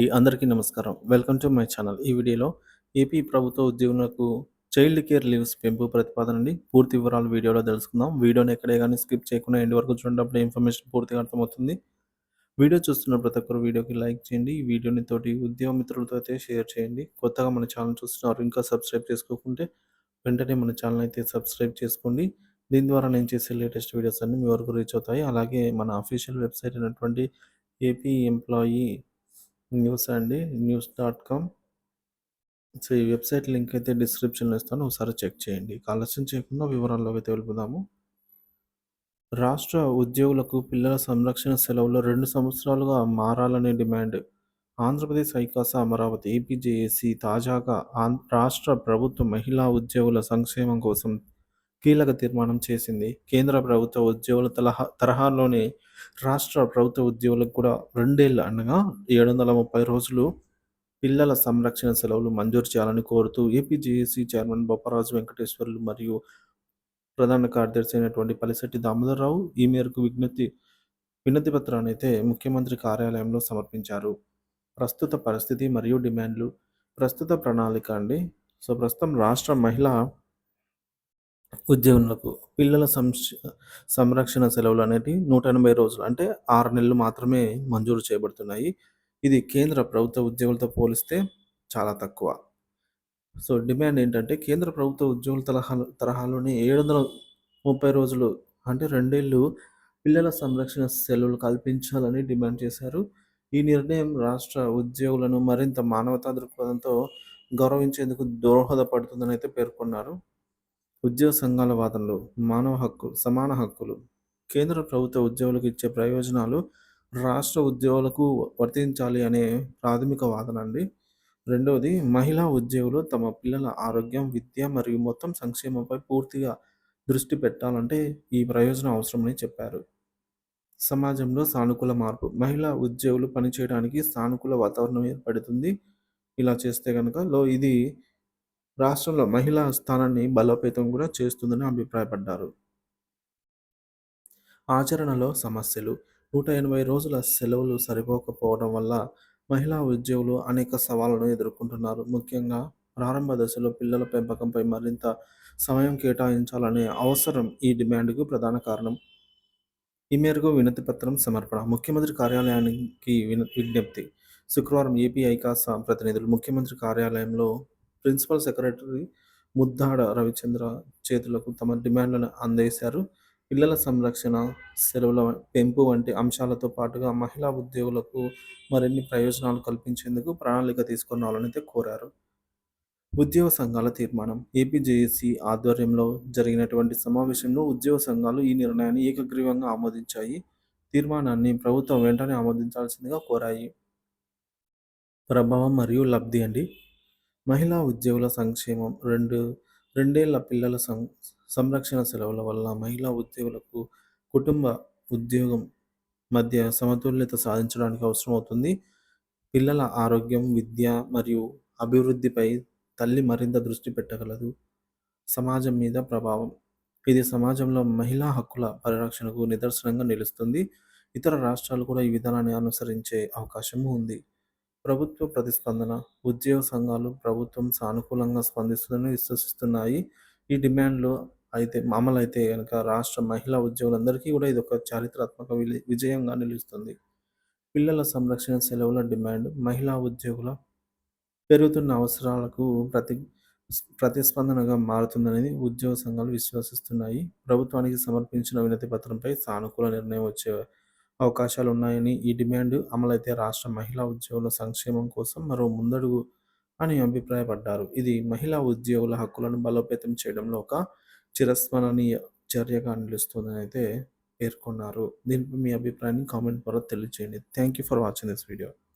అందరికీ నమస్కారం. Welcome to my channel. ఈ వీడియోలో ఏపీ ప్రభుత్వ ఉద్యోగులకు చైల్డ్ కేర్ లీవ్స్ పెంపు ప్రతిపాదన అండి. పూర్తి వివరాలు వీడియోలో తెలుసుకుందాం. వీడియోని ఎక్కడే గాని స్కిప్ చేయకుండా ఎండ్ వరకు చూడండి. అప్పుడే ఇన్ఫర్మేషన్ పూర్తిగా అర్థమవుతుంది. వీడియో చూస్తున్న ప్రతి ఒక్కరు వీడియోకి లైక్ చేయండి. ఈ వీడియోని తోటి ఉద్యోగ మిత్రులతో అయితే షేర్ చేయండి. కొత్తగా మన ఛానల్ చూస్తున్నారు ఇంకా సబ్స్క్రైబ్ చేసుకోకుంటే వెంటనే మన ఛానల్ అయితే సబ్స్క్రైబ్ చేసుకోండి. దీని ద్వారా నేను చేసే లేటెస్ట్ వీడియోస్ అన్నీ మీ వరకు రీచ్ అవుతాయి. అలాగే మన అఫీషియల్ వెబ్‌సైట్ అయినటువంటి ఏపీ ఎంప్లాయీ న్యూస్ అండి. న్యూస్.com. సో, ఈ వెబ్‌సైట్ లింక్ అయితే డిస్క్రిప్షన్‌లో ఇస్తాను. ఒకసారి చెక్ చేయండి. ఇక ఆలస్యం చేయకుండా వివరాల్లోకి వెళ్ళిపోదాము. రాష్ట్ర ఉద్యోగులకు పిల్లల సంరక్షణ సెలవులు 2 సంవత్సరాలుగా మారాలనే డిమాండ్. ఆంధ్రప్రదేశ్ ఐకాస, అమరావతి, ఏపీజేఏసీ తాజాగా రాష్ట్ర ప్రభుత్వ మహిళా ఉద్యోగుల సంక్షేమం కోసం కీలక తీర్మానం చేసింది. కేంద్ర ప్రభుత్వ ఉద్యోగుల తరహాలోనే రాష్ట్ర ప్రభుత్వ ఉద్యోగులకు కూడా 2 ఏళ్లు అనగా 730 రోజులు పిల్లల సంరక్షణ సెలవులు మంజూరు చేయాలని కోరుతూ ఏపీజేఏసీ చైర్మన్ బొప్పరాజు వెంకటేశ్వర్లు మరియు ప్రధాన కార్యదర్శి అయినటువంటి పలిశెట్టి దామోదరరావు ఈ మేరకు వినతి పత్రాన్నయితే ముఖ్యమంత్రి కార్యాలయంలో సమర్పించారు. ప్రస్తుత పరిస్థితి మరియు డిమాండ్లు. ప్రస్తుత ప్రణాళిక అండి. సో, ప్రస్తుతం రాష్ట్ర మహిళా ఉద్యోగులకు పిల్లల సంరక్షణ సెలవులు అనేటివి 180 రోజులు అంటే 6 నెలలు మాత్రమే మంజూరు చేయబడుతున్నాయి. ఇది కేంద్ర ప్రభుత్వ ఉద్యోగులతో పోలిస్తే చాలా తక్కువ. సో, డిమాండ్ ఏంటంటే కేంద్ర ప్రభుత్వ ఉద్యోగుల తరహాలోనే 730 రోజులు అంటే 2 ఏళ్లు పిల్లల సంరక్షణ సెలవులు కల్పించాలని డిమాండ్ చేశారు. ఈ నిర్ణయం రాష్ట్ర ఉద్యోగులను మరింత మానవతా దృక్పథంతో గౌరవించేందుకు దోహదపడుతుందని అయితే పేర్కొన్నారు. ఉద్యోగ సంఘాల వాదనలు, మానవ హక్కులు, సమాన హక్కులు. కేంద్ర ప్రభుత్వ ఉద్యోగులకు ఇచ్చే ప్రయోజనాలు రాష్ట్ర ఉద్యోగులకు వర్తించాలి అనే ప్రాథమిక వాదన అండి. రెండవది, మహిళా ఉద్యోగులు తమ పిల్లల ఆరోగ్యం, విద్య మరియు మొత్తం సంక్షేమంపై పూర్తిగా దృష్టి పెట్టాలంటే ఈ ప్రయోజనం అవసరమని చెప్పారు. సమాజంలో సానుకూల మార్పు. మహిళా ఉద్యోగులు పనిచేయడానికి సానుకూల వాతావరణం ఏర్పడుతుంది. ఇలా చేస్తే గనక ఇది రాష్ట్రంలో మహిళా స్థానాన్ని బలోపేతం కూడా చేస్తుందని అభిప్రాయపడ్డారు. ఆచరణలో సమస్యలు. 180 రోజుల సెలవులు సరిపోకపోవడం వల్ల మహిళా ఉద్యోగులు అనేక సవాళ్లను ఎదుర్కొంటున్నారు. ముఖ్యంగా ప్రారంభ దశలో పిల్లల పెంపకంపై మరింత సమయం కేటాయించాలనే అవసరం ఈ డిమాండ్‌కు ప్రధాన కారణం. ఈ మేరకు వినతి పత్రం సమర్పణ. ముఖ్యమంత్రి కార్యాలయానికి విజ్ఞప్తి. శుక్రవారం ఏపీ ఐకాస ప్రతినిధులు ముఖ్యమంత్రి కార్యాలయంలో ప్రిన్సిపల్ సెక్రటరీ ముద్దాడ రవిచంద్ర చేతులకు తమ డిమాండ్లను అందజేశారు. పిల్లల సంరక్షణ సెలవుల పెంపు వంటి అంశాలతో పాటుగా మహిళా ఉద్యోగులకు మరిన్ని ప్రయోజనాలు కల్పించేందుకు ప్రణాళిక తీసుకొని రావాలని కోరారు. ఉద్యోగ సంఘాల తీర్మానం. ఏపీజేఏసీ ఆధ్వర్యంలో జరిగినటువంటి సమావేశంలో ఉద్యోగ సంఘాలు ఈ నిర్ణయాన్ని ఏకగ్రీవంగా ఆమోదించాయి. తీర్మానాన్ని ప్రభుత్వం వెంటనే ఆమోదించాల్సిందిగా కోరాయి. ప్రభావం మరియు లబ్ధి అండి. మహిళా ఉద్యోగుల సంక్షేమం. రెండేళ్ల పిల్లల సంరక్షణ సెలవుల వల్ల మహిళా ఉద్యోగులకు కుటుంబ, ఉద్యోగం మధ్య సమతుల్యత సాధించడానికి అవసరమవుతుంది. పిల్లల ఆరోగ్యం, విద్య మరియు అభివృద్ధిపై తల్లి మరింత దృష్టి పెట్టగలదు. సమాజం మీద ప్రభావం. ఇది సమాజంలో మహిళా హక్కుల పరిరక్షణకు నిదర్శనంగా నిలుస్తుంది. ఇతర రాష్ట్రాలు కూడా ఈ విధానాన్ని అనుసరించే అవకాశం ఉంది. ప్రభుత్వ ప్రతిస్పందన. ఉద్యోగ సంఘాలు ప్రభుత్వం సానుకూలంగా స్పందిస్తుందని విశ్వసిస్తున్నాయి. ఈ డిమాండ్లు అయితే అమలైతే గనక రాష్ట్ర మహిళా ఉద్యోగులందరికీ కూడా ఇదొక చారిత్రాత్మక విజయంగా నిలుస్తుంది. పిల్లల సంరక్షణ సెలవుల డిమాండ్. మహిళా ఉద్యోగుల పెరుగుతున్న అవసరాలకు ప్రతిస్పందనగా మారుతుందనేది ఉద్యోగ సంఘాలు విశ్వసిస్తున్నాయి. ప్రభుత్వానికి సమర్పించిన వినతి పత్రంపై సానుకూల నిర్ణయం వచ్చే అవకాశాలున్నాయని, ఈ డిమాండ్ అమలైతే రాష్ట్ర మహిళా ఉద్యోగుల సంక్షేమం కోసం మరో ముందడుగు అని అభిప్రాయపడ్డారు. ఇది మహిళా ఉద్యోగుల హక్కులను బలోపేతం చేయడంలో ఒక చిరస్మరణీయ చర్యగా నిలుస్తుందని అయితే పేర్కొన్నారు. దీనిపై మీ అభిప్రాయాన్ని కామెంట్ ద్వారా తెలియజేయండి. Thank you for watching this video.